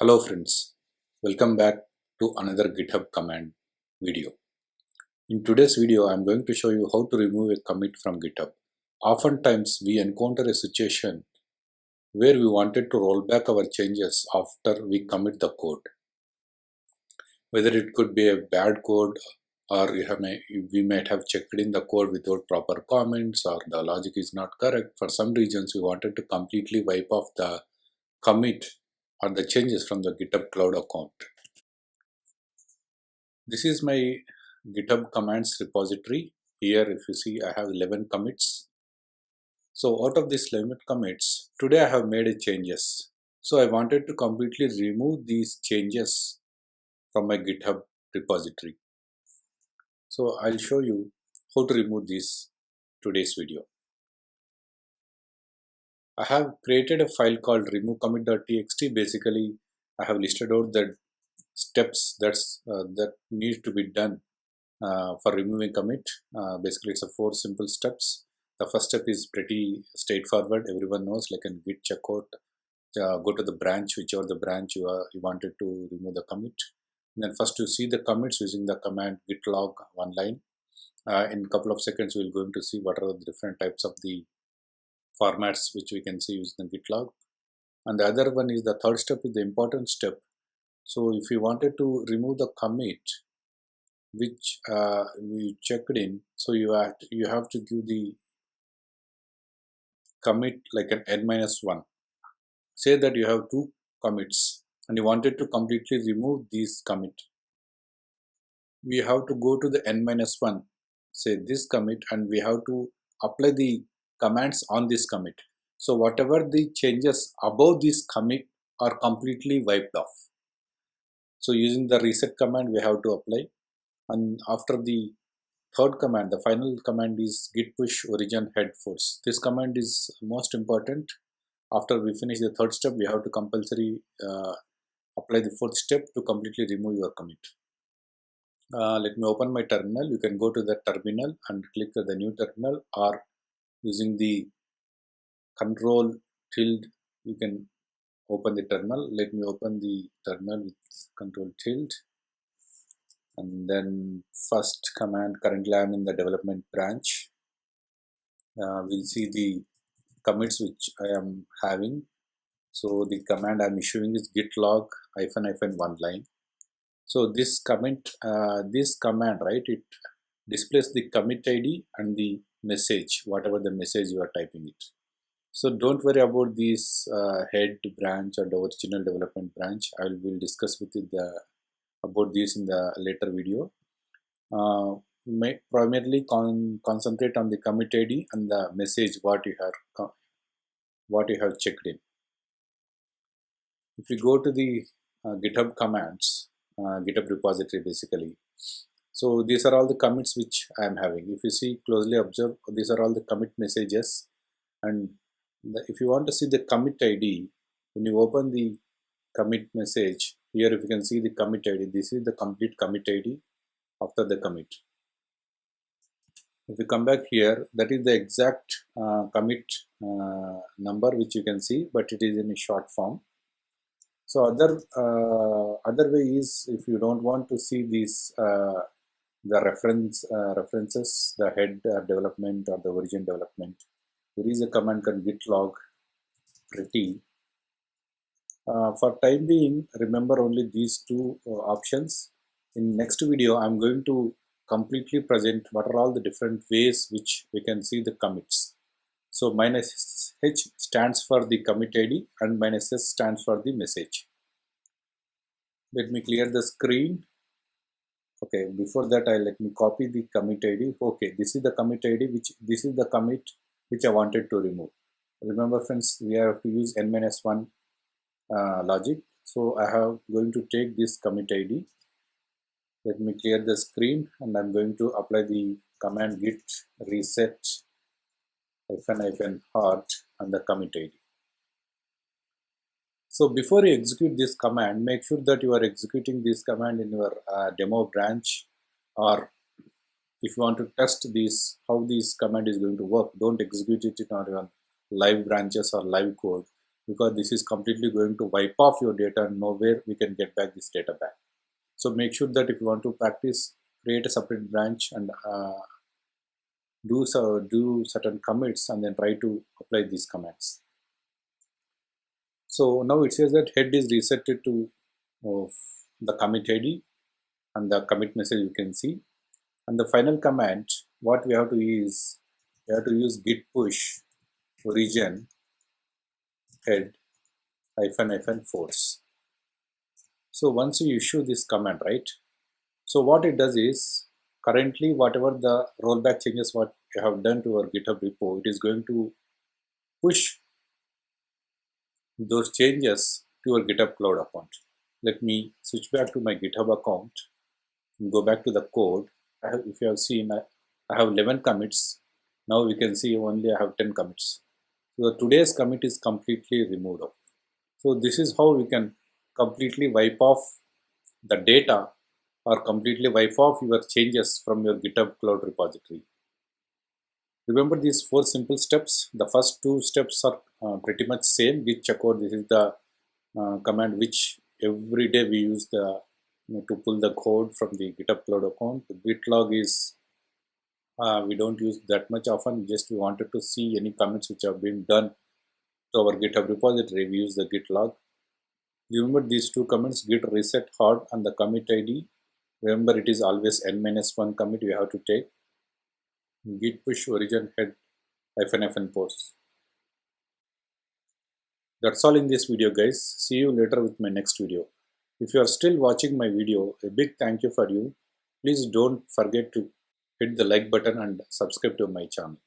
Hello friends, welcome back to another GitHub command video. In today's video, I am going to show you how to remove a commit from GitHub. Oftentimes, we encounter a situation where we wanted to roll back our changes after we commit the code. Whether it could be a bad code or we might have checked in the code without proper comments or the logic is not correct. For some reasons, we wanted to completely wipe off the commit or the changes from the GitHub Cloud account. This is my GitHub commands repository. Here, if you see, I have 11 commits. So out of these 11 commits, today I have made a changes. So I wanted to completely remove these changes from my GitHub repository. So I'll show you how to remove this today's video. I have created a file called removecommit.txt. Basically, I have listed out the steps that need to be done for removing commit. Basically, it's a 4 simple steps. The first step is pretty straightforward. Everyone knows, like in git checkout, go to the branch, whichever the branch you wanted to remove the commit. And then first you see the commits using the command git log one line. In a couple of seconds, we're going to see what are the different types of the formats which we can see using the git log. And the other one is the third step is the important step. So if you wanted to remove the commit which we checked in, so you have to give the commit like an n-1. Say that you have 2 commits and you wanted to completely remove these commit. We have to go to the n-1, say this commit, and we have to apply the commands on this commit. So whatever the changes above this commit are completely wiped off. So using the reset command we have to apply, and after the third command, the final command is git push origin head force. This command is most important. After we finish the third step, we have to compulsory apply the fourth step to completely remove your commit. Let me open my terminal. You can go to the terminal and click the new terminal, or using the control tilde you can open the terminal. Let me open the terminal with control tilde. And then first command, currently I am in the development branch. We'll see the commits which I am having. So the command I am issuing is git log -1 line. So this command, right, it displays the commit ID and the message, whatever the message you are typing it. So don't worry about this head branch or the original development branch. I will discuss with you about this in the later video. Primarily concentrate on the commit ID and the message what you have checked in. If you go to the GitHub commands, GitHub repository basically, so these are all the commits which I am having. If you see closely observe, these are all the commit messages, and if you want to see the commit ID, when you open the commit message, here if you can see the commit ID, this is the complete commit ID after the commit. If you come back here, that is the exact commit number which you can see, but it is in a short form. So other way is, if you don't want to see these the references, the head development or the origin development, there is a command called git log pretty. For time being, remember only these 2 options. In next video, I'm going to completely present what are all the different ways which we can see the commits. So -h stands for the commit ID and -s stands for the message. Let me clear the screen. Okay, before that, let me copy the commit ID. Okay, this is the commit ID, this is the commit which I wanted to remove. Remember friends, we have to use n-1 logic. So I have going to take this commit ID. Let me clear the screen, and I'm going to apply the command git reset -hard and the commit ID. So before you execute this command, make sure that you are executing this command in your demo branch, or if you want to test this, how this command is going to work, don't execute it in your live branches or live code. because this is completely going to wipe off your data and nowhere we can get back this data back. So make sure that if you want to practice, create a separate branch and do certain commits and then try to apply these commands. So now it says that head is reset to the commit ID and the commit message you can see. And the final command, what we have to use, git push origin head -- force. So once you issue this command, right? So what it does is, currently whatever the rollback changes what you have done to our GitHub repo, it is going to push those changes to your GitHub Cloud account. Let me switch back to my GitHub account and go back to the code. If you have seen, I have 11 commits. Now we can see only I have 10 commits. So today's commit is completely removed. So this is how we can completely wipe off the data or completely wipe off your changes from your GitHub Cloud repository. Remember these 4 simple steps. The first 2 steps are pretty much same. Git checkout, this is the command which every day we use to pull the code from the GitHub Cloud account. The git log is we don't use that much often, just we wanted to see any commits which have been done to our GitHub repository, we use the git log. Remember these 2 commits, git reset hard and the commit ID. Remember it is always n-1 commit you have to take. Git push origin head -- force. That's all in this video, guys. See you later with my next video. If you are still watching my video, a big thank you for you. Please don't forget to hit the like button and subscribe to my channel.